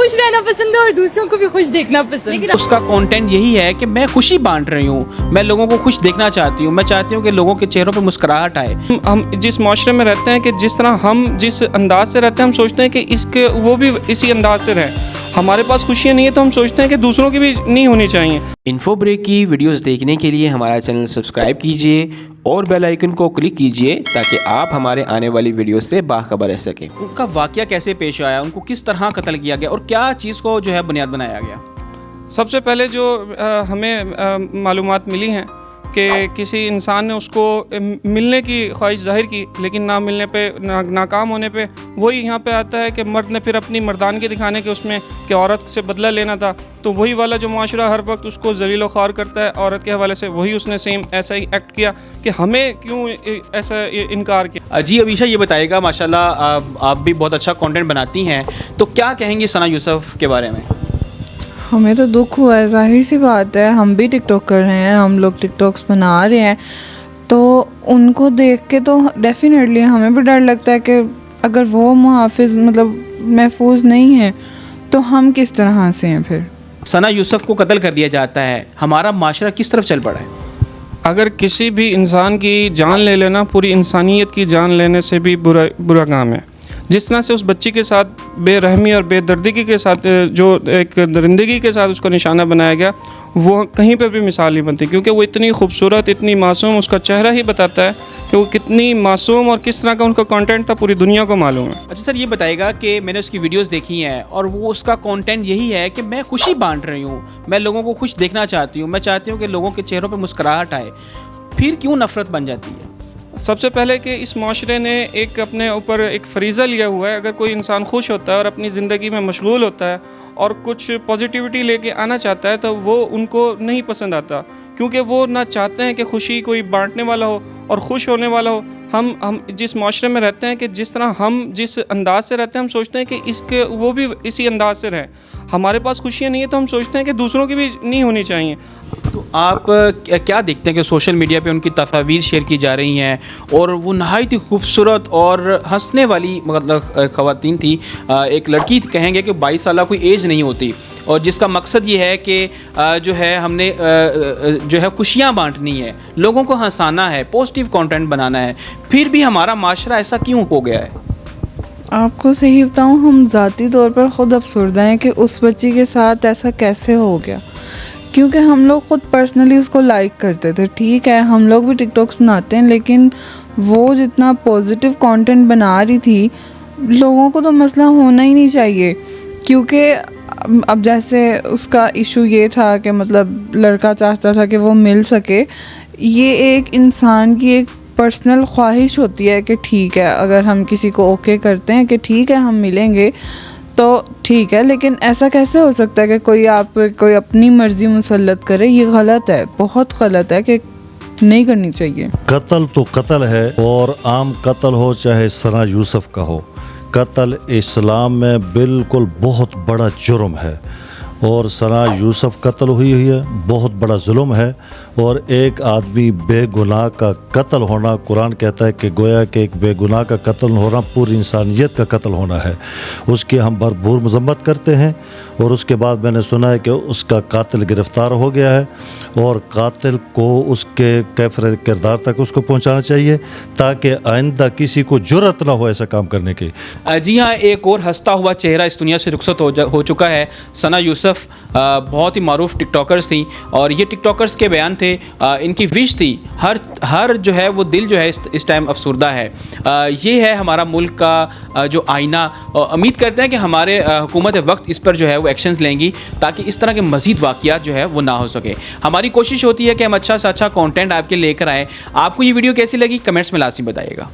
خوش رہنا پسند ہے اور دوسروں کو بھی خوش دیکھنا پسند ہے. اس کا کانٹینٹ یہی ہے کہ میں خوشی بانٹ رہی ہوں, میں لوگوں کو خوش دیکھنا چاہتی ہوں, میں چاہتی ہوں کہ لوگوں کے چہروں پہ مسکراہٹ آئے. ہم جس معاشرے میں رہتے ہیں کہ جس طرح ہم جس انداز سے رہتے ہیں ہم سوچتے ہیں کہ وہ بھی اسی انداز سے رہیں. ہمارے پاس خوشیاں نہیں ہیں تو ہم سوچتے ہیں کہ دوسروں کی بھی نہیں ہونی چاہیے. انفو بریک کی ویڈیوز دیکھنے کے لیے ہمارا چینل سبسکرائب کیجئے اور بیل آئیکن کو کلک کیجئے تاکہ آپ ہمارے آنے والی ویڈیوز سے باخبر رہ سکیں. ان کا واقعہ کیسے پیش آیا, ان کو کس طرح قتل کیا گیا اور کیا چیز کو جو ہے بنیاد بنایا گیا؟ سب سے پہلے جو ہمیں معلومات ملی ہیں کہ کسی انسان نے اس کو ملنے کی خواہش ظاہر کی, لیکن نہ ملنے پہ ناکام ہونے پہ وہی یہاں پہ آتا ہے کہ مرد نے پھر اپنی مردانگی دکھانے کے اس میں کہ عورت سے بدلہ لینا تھا, تو وہی والا جو معاشرہ ہر وقت اس کو ذلیل و خوار کرتا ہے عورت کے حوالے سے, وہی اس نے سیم ایسا ہی ایکٹ کیا کہ ہمیں کیوں ایسا انکار کیا. جی ابیشہ یہ بتائے گا, ماشاءاللہ آپ بھی بہت اچھا کانٹینٹ بناتی ہیں, تو کیا کہیں گے ثنا یوسف کے بارے میں؟ ہمیں تو دکھ ہوا ہے, ظاہر سی بات ہے, ہم بھی ٹک ٹاک کر رہے ہیں, ہم لوگ ٹک ٹاکس بنا رہے ہیں, تو ان کو دیکھ کے تو ڈیفینیٹلی ہمیں بھی ڈر لگتا ہے کہ اگر وہ محافظ محفوظ نہیں ہیں تو ہم کس طرح سے ہیں. پھر ثنا یوسف کو قتل کر دیا جاتا ہے, ہمارا معاشرہ کس طرف چل پڑا ہے؟ اگر کسی بھی انسان کی جان لے لینا پوری انسانیت کی جان لینے سے بھی برا کام ہے. جس طرح سے اس بچی کے ساتھ بے رحمی اور بے دردگی کے ساتھ جو ایک درندگی کے ساتھ اس کو نشانہ بنایا گیا, وہ کہیں پہ بھی مثال نہیں بنتی, کیونکہ وہ اتنی خوبصورت, اتنی معصوم, اس کا چہرہ ہی بتاتا ہے کہ وہ کتنی معصوم اور کس طرح کا ان کا کانٹینٹ تھا, پوری دنیا کو معلوم ہے. اچھا سر, یہ بتائے گا کہ میں نے اس کی ویڈیوز دیکھی ہیں اور وہ اس کا کانٹینٹ یہی ہے کہ میں خوشی بانٹ رہی ہوں, میں لوگوں کو خوش دیکھنا چاہتی ہوں, میں چاہتی ہوں کہ لوگوں کے چہروں پہ مسکراہٹ آئے, پھر کیوں نفرت بن جاتی ہے؟ سب سے پہلے کہ اس معاشرے نے ایک اپنے اوپر ایک فریضہ لیا ہوا ہے, اگر کوئی انسان خوش ہوتا ہے اور اپنی زندگی میں مشغول ہوتا ہے اور کچھ پازیٹیوٹی لے کے آنا چاہتا ہے تو وہ ان کو نہیں پسند آتا, کیونکہ وہ نہ چاہتے ہیں کہ خوشی کوئی بانٹنے والا ہو اور خوش ہونے والا ہو. ہم جس معاشرے میں رہتے ہیں کہ جس طرح ہم جس انداز سے رہتے ہیں ہم سوچتے ہیں کہ وہ بھی اسی انداز سے رہیں. ہمارے پاس خوشیاں نہیں ہیں تو ہم سوچتے ہیں کہ دوسروں کی بھی نہیں ہونی چاہیے. تو آپ کیا دیکھتے ہیں کہ سوشل میڈیا پہ ان کی تصاویر شیئر کی جا رہی ہیں اور وہ نہایت ہی خوبصورت اور ہنسنے والی مطلب خواتین تھی, ایک لڑکی کہیں گے کہ 22 سالہ کوئی ایج نہیں ہوتی, اور جس کا مقصد یہ ہے کہ جو ہے ہم نے جو ہے خوشیاں بانٹنی ہے, لوگوں کو ہنسانا ہے, پازیٹیو کانٹینٹ بنانا ہے, پھر بھی ہمارا معاشرہ ایسا کیوں ہو گیا ہے؟ آپ کو صحیح بتاؤں, ہم ذاتی طور پر خود افسردہ ہیں کہ اس بچی کے ساتھ ایسا کیسے ہو گیا, کیونکہ ہم لوگ خود پرسنلی اس کو لائک کرتے تھے. ٹھیک ہے, ہم لوگ بھی ٹک ٹاکس بناتے ہیں, لیکن وہ جتنا پازیٹیو کانٹینٹ بنا رہی تھی, لوگوں کو تو مسئلہ ہونا ہی نہیں چاہیے. کیونکہ اب جیسے اس کا ایشو یہ تھا کہ مطلب لڑکا چاہتا تھا کہ وہ مل سکے, یہ ایک انسان کی ایک پرسنل خواہش ہوتی ہے کہ ٹھیک ہے اگر ہم کسی کو اوکے کرتے ہیں کہ ٹھیک ہے ہم ملیں گے تو ٹھیک ہے, لیکن ایسا کیسے ہو سکتا ہے کہ کوئی اپنی مرضی مسلط کرے؟ یہ غلط ہے, بہت غلط ہے, کہ نہیں کرنی چاہیے. قتل تو قتل ہے, اور عام قتل ہو چاہے ثنا یوسف کا ہو, قتل اسلام میں بالکل بہت بڑا جرم ہے, اور ثنا یوسف قتل ہوئی ہے, بہت بڑا ظلم ہے. اور ایک آدمی بے گناہ کا قتل ہونا, قرآن کہتا ہے کہ گویا کہ ایک بے گناہ کا قتل ہونا پوری انسانیت کا قتل ہونا ہے. اس کی ہم بھرپور مذمت کرتے ہیں. اور اس کے بعد میں نے سنا ہے کہ اس کا قاتل گرفتار ہو گیا ہے, اور قاتل کو اس کے کیفر کردار تک اس کو پہنچانا چاہیے تاکہ آئندہ کسی کو جرأت نہ ہو ایسا کام کرنے کی. جی ہاں, ایک اور ہنستا ہوا چہرہ اس دنیا سے رخصت ہو چکا ہے. ثنا یوسف بہت ہی معروف ٹک ٹاکرز تھیں, اور یہ ٹک ٹاکرز کے بیان تھے, ان کی وش تھی, ہر جو ہے وہ دل جو ہے اس ٹائم افسردہ ہے. یہ ہے ہمارا ملک کا جو آئینہ. امید کرتے ہیں کہ ہمارے حکومت وقت اس پر جو ہے وہ ایکشنز لیں گی تاکہ اس طرح کے مزید واقعات جو ہے وہ نہ ہو سکے. ہماری کوشش ہوتی ہے کہ ہم اچھا سے اچھا کانٹینٹ آپ کے لے کر آئیں. آپ کو یہ ویڈیو کیسی لگی کمنٹس میں لازمی بتائیے گا.